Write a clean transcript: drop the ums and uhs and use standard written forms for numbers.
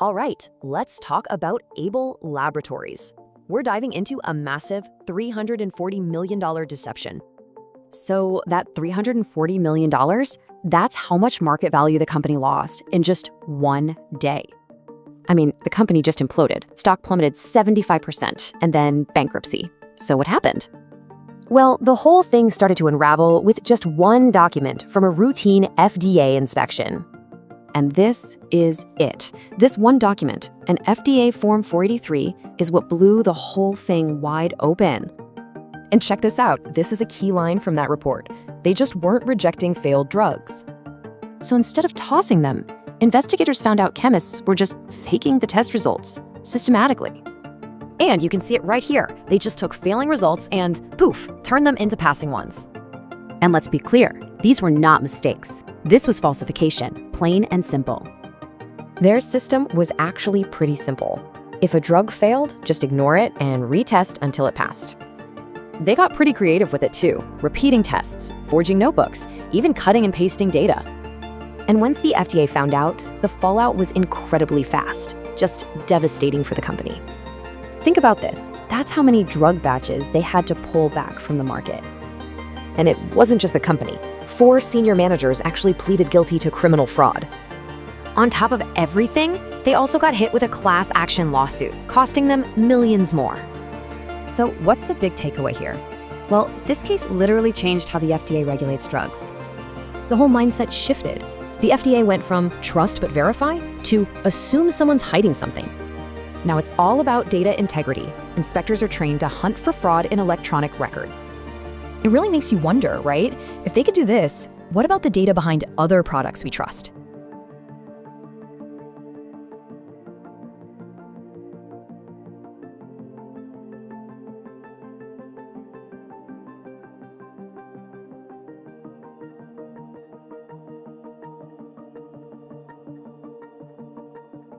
All right, let's talk about Able Laboratories. We're diving into a massive $340 million deception. So that $340 million, that's how much market value the company lost in just one day. I mean, the company just imploded. Stock plummeted 75% and then bankruptcy. So what happened? Well, the whole thing started to unravel with just one document from a routine FDA inspection. And this is it. This one document, an FDA Form 483, is what blew the whole thing wide open. And check this out. This is a key line from that report. They just weren't rejecting failed drugs. So instead of tossing them, investigators found out chemists were just faking the test results systematically. And you can see it right here. They just took failing results and, poof, turned them into passing ones. And let's be clear, these were not mistakes. This was falsification, plain and simple. Their system was actually pretty simple. If a drug failed, just ignore it and retest until it passed. They got pretty creative with it too, repeating tests, forging notebooks, even cutting and pasting data. And once the FDA found out, the fallout was incredibly fast, just devastating for the company. Think about this. That's how many drug batches they had to pull back from the market. And it wasn't just the company. 4 senior managers actually pleaded guilty to criminal fraud. On top of everything, they also got hit with a class action lawsuit, costing them millions more. So what's the big takeaway here? Well, this case literally changed how the FDA regulates drugs. The whole mindset shifted. The FDA went from trust but verify to assume someone's hiding something. Now it's all about data integrity. Inspectors are trained to hunt for fraud in electronic records. It really makes you wonder, right? If they could do this, what about the data behind other products we trust?